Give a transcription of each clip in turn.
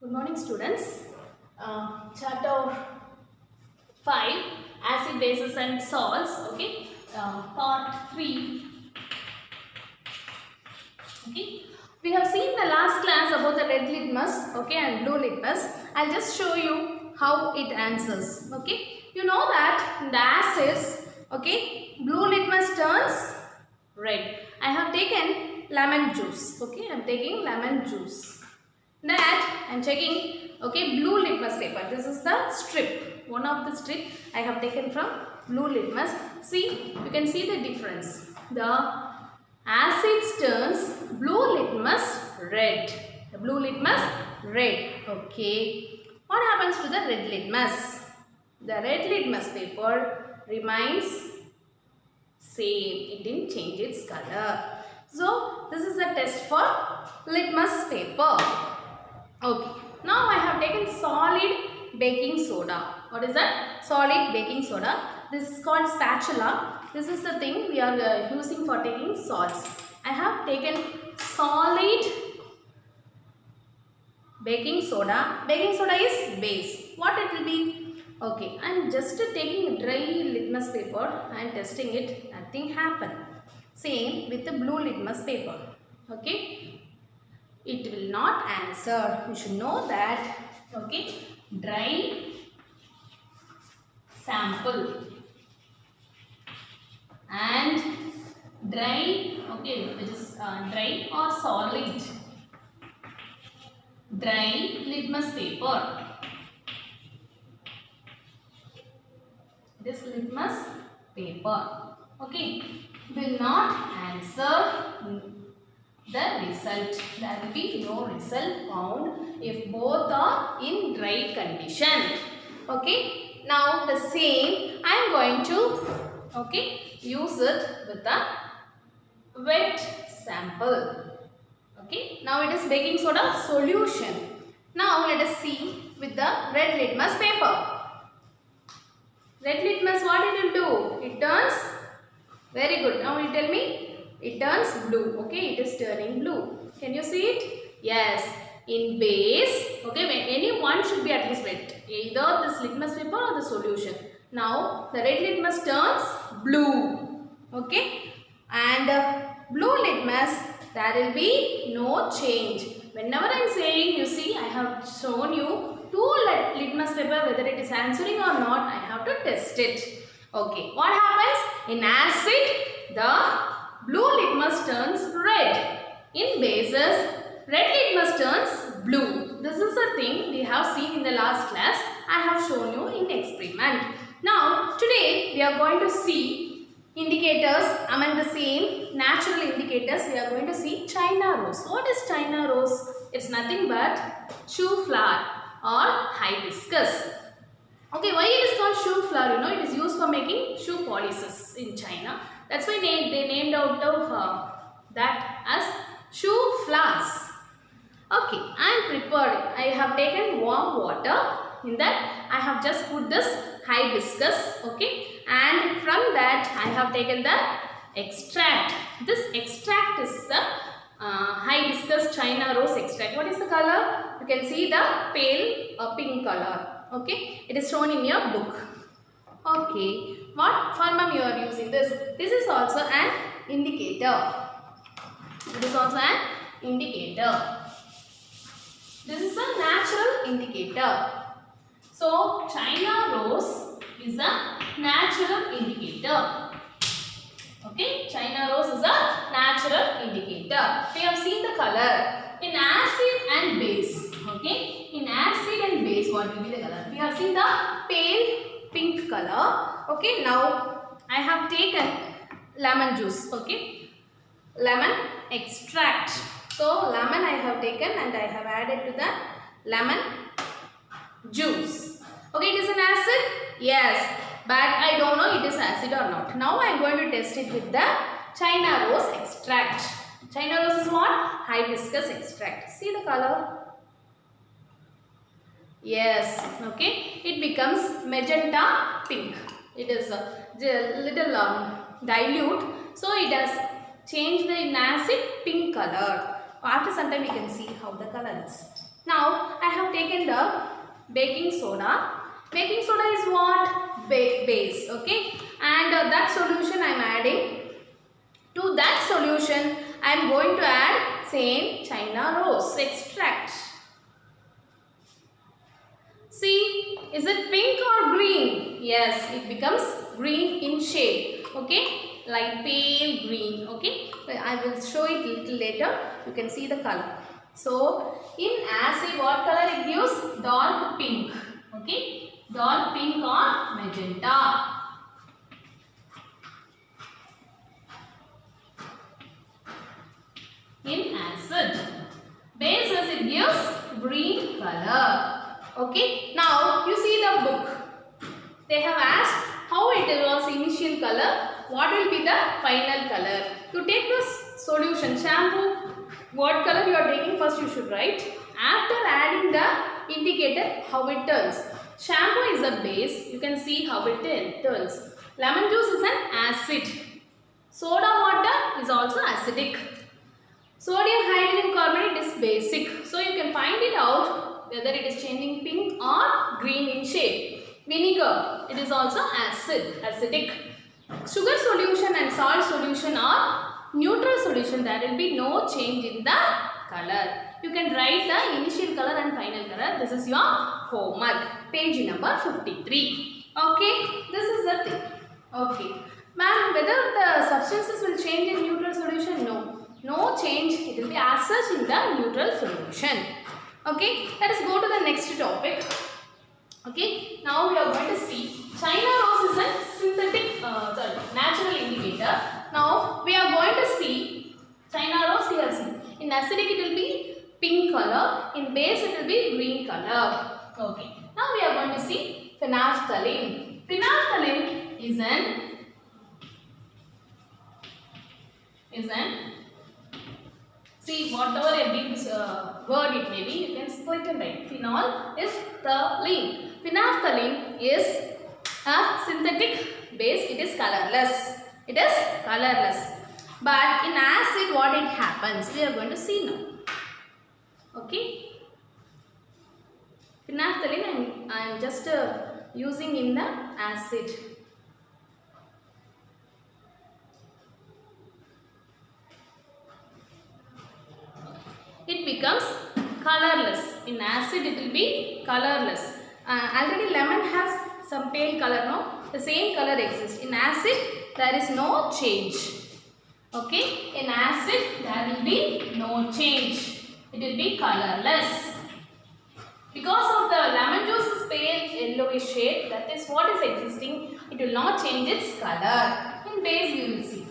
Good morning, students. Chapter 5, Acid, Bases and Salts. Okay. Part 3. Okay. We have seen the last class about the red litmus, okay, and blue litmus. I'll just show you how it answers. Okay. You know that in the acids, okay, blue litmus turns red. I have taken lemon juice. Okay, I am taking lemon juice. That I am checking, okay, blue litmus paper. This is the strip. One of the strip I have taken from blue litmus. See, you can see the difference. The acids turns blue litmus red. The blue litmus red. Okay. What happens to the red litmus? The red litmus paper remains same. It didn't change its color. So, this is a test for litmus paper. Okay. Now, I have taken solid baking soda. What is that? Solid baking soda. This is called spatula. This is the thing we are using for taking salts. I have taken solid baking soda. Baking soda is base. What it will be? Okay. I am just taking dry litmus paper and testing it. Nothing happened. Same with the blue litmus paper. Okay. It will not answer. You should know that. Okay. Dry sample and dry, okay, which is dry or solid. Dry litmus paper. This litmus paper, okay, will not answer the result. There will be no result found if both are in dry condition. Okay. Now the same I am going to, okay, use it with a wet sample. Okay. Now it is baking soda solution. Now let us see with the red litmus paper. Red litmus, what it will do? It turns, very good. Now you tell me. It turns blue. Okay, it is turning blue. Can you see it? Yes. In base, okay, any one should be at least wet. Either this litmus paper or the solution. Now, the red litmus turns blue. Okay. And blue litmus, there will be no change. Whenever I am saying, you see, I have shown you two litmus paper, whether it is answering or not, I have to test it. Okay. What happens? In acid, the blue litmus turns red. In bases, red litmus turns blue. This is the thing we have seen in the last class. I have shown you in experiment. Now, today we are going to see indicators among the same natural indicators. We are going to see China rose. What is China rose? It's nothing but shoe flower or hibiscus. Okay, why it is called shoe flower? You know, it is used for making shoe polishes in China. That's why they named out of that as shoe flowers. Okay, I am prepared. I have taken warm water. In that, I have just put this hibiscus. Okay, and from that, I have taken the extract. This extract is the hibiscus China rose extract. What is the color? You can see the pale pink color. Okay, it is shown in your book. Okay, what formula you are using this? This is also an indicator. It is also an indicator. This is a natural indicator. So, China rose is a natural indicator. Okay, China rose is a natural indicator. We have seen the color. In acid and base, okay, in acid and base, what will be the color? We have seen the pale pink color. Okay, now I have taken lemon juice. Okay, lemon extract. So lemon I have taken and I have added to the lemon juice. Okay, it is an acid. Yes, but I don't know it is acid or not. Now I am going to test it with the China rose extract. China rose is what? Hibiscus extract. See the color? Yes, okay. It becomes magenta pink. It is a little dilute. So, it has changed the acid pink color. After some time, we can see how the color is. Now, I have taken the baking soda. Baking soda is what? Base. Okay. And that solution I am adding. To that solution, I am going to add same China rose extract. See, is it pink or green? Yes, it becomes green in shade. Okay, light pale green. Okay, I will show it little later. You can see the color. So, in acid, what color it gives? Dark pink. Okay, dark pink or magenta. In acid. Bases, it gives green color. Okay. Now, you see the book. They have asked how it was initial color. What will be the final color? To take this solution, shampoo, what color you are taking first you should write. After adding the indicator, how it turns. Shampoo is a base. You can see how it turns. Lemon juice is an acid. Soda water is also acidic. Sodium hydrogen carbonate is basic. So you can find it out whether it is changing pink or green in shade. Vinegar, it is also acidic. Sugar solution and salt solution are neutral solution. There will be no change in the color. You can write the initial color and final color. This is your homework. Page number 53. Okay, this is the thing. Okay. Ma'am, whether the substances will change in neutral solution? No. No change. It will be as such in the neutral solution. Okay. Let us go to the next topic. Okay. Now we are going to see China rose is a synthetic, natural indicator. Now we are going to see China rose. We have seen in acidic it will be pink color. In base it will be green color. Okay. Now we are going to see phenolphthalein. Phenolphthalein is an see, whatever a big word it may be, you can split and write. Phenol is phthalene. Phenolphthalein is a synthetic base. It is colorless. It is colorless. But in acid, what it happens? We are going to see now. Okay. Phenolphthalein, I am just using in the acid. It becomes colorless. In acid it will be colorless. Already lemon has some pale color, no? The same color exists. In acid there is no change. Okay? In acid there will be no change. It will be colorless. Because of the lemon juice's pale yellowish shade, that is what is existing. It will not change its color. In base you will see.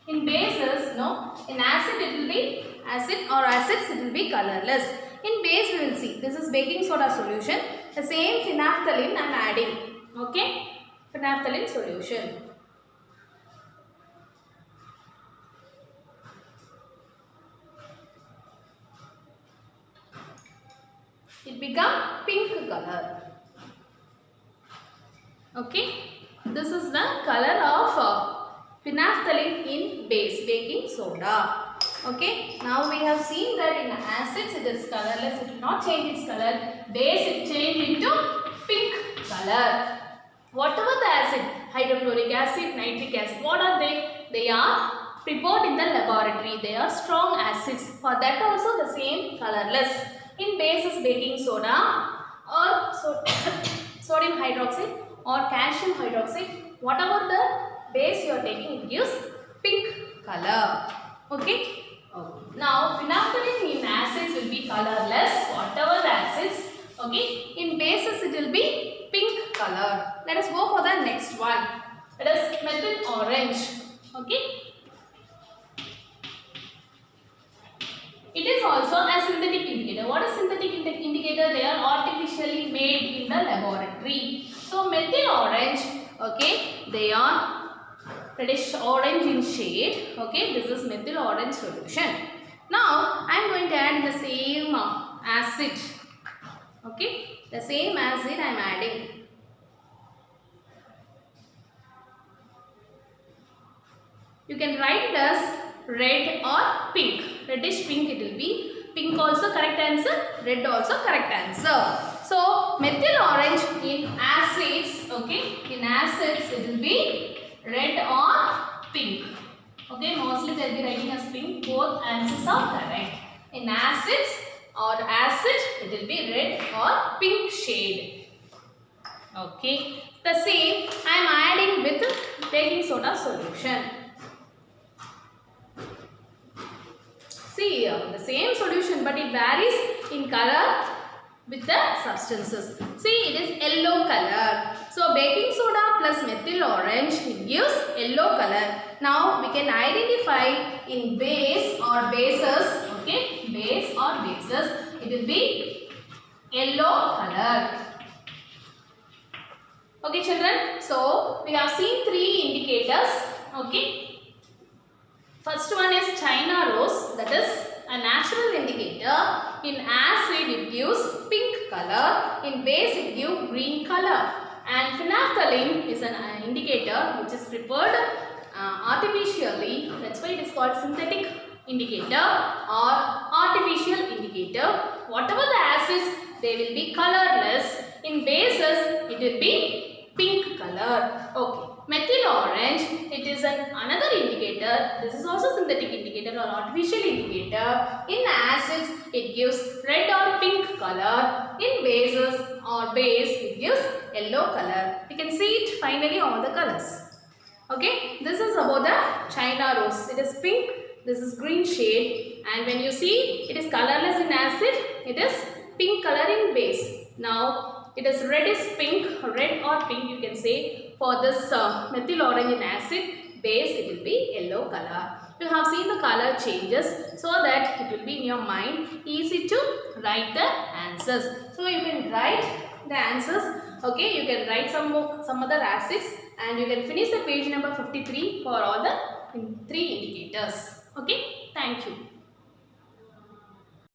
In bases, no. In acid it will be acid or acids it will be colorless. In base we will see. This is baking soda solution. The same phenolphthalein I am adding. Okay. Phenolphthalein solution. It become pink color. Okay. This is the color of phenolphthalein in base baking soda. Okay, now we have seen that in acids it is colorless, it will not change its color. Base it change into pink color. Whatever the acid, hydrochloric acid, nitric acid, what are they? They are prepared in the laboratory. They are strong acids. For that also the same colorless. In bases baking soda or sodium hydroxide or calcium hydroxide, whatever the base you are taking, it gives pink color. Okay. Now phenolphthalein in acids will be colorless, whatever the acids. Okay. In bases it will be pink color. Let us go for the next one. That is methyl orange. Okay. It is also a synthetic indicator. What is synthetic indicator? They are artificially made in the laboratory. So methyl orange, okay, they are reddish orange in shade. Okay, this is methyl orange solution. Now I am going to add the same acid. Okay, the same acid I am adding. You can write it as red or pink. Reddish pink it will be. pink also correct answer, red also correct answer. So methyl orange in acids, okay, in acids it will be red or pink. Okay, mostly they will be writing as pink. Both answers are correct. In acids or acid, it will be red or pink shade. Okay, the same I am adding with baking soda solution. See here, the same solution, but it varies in color with the substances. See, it is yellow color. So, baking soda plus methyl orange, it gives yellow color. Now, we can identify in base or bases, okay, base or bases, it will be yellow color. Okay, children. So, we have seen 3 indicators, okay. First one is China rose, that is a natural indicator. In acid it gives pink color, in base it gives green color. And phenolphthalein is an indicator which is prepared artificially, that's why it is called synthetic indicator or artificial indicator. Whatever the acids, they will be colorless. In bases it will be pink color. Okay. Methyl orange, it is another indicator. This is also synthetic indicator or artificial indicator. In acids, it gives red or pink color. In bases or base, it gives yellow color. You can see it finally all the colors. Okay, this is about the China rose. It is pink, this is green shade, and when you see it is colorless in acid, it is pink color in base. Now, it is reddish pink, red or pink you can say. For this methyl orange in acid, base it will be yellow color. You have seen the color changes so that it will be in your mind easy to write the answers. So you can write the answers. Okay, you can write some other acids and you can finish the page number 53 for all the 3 indicators. Okay, thank you.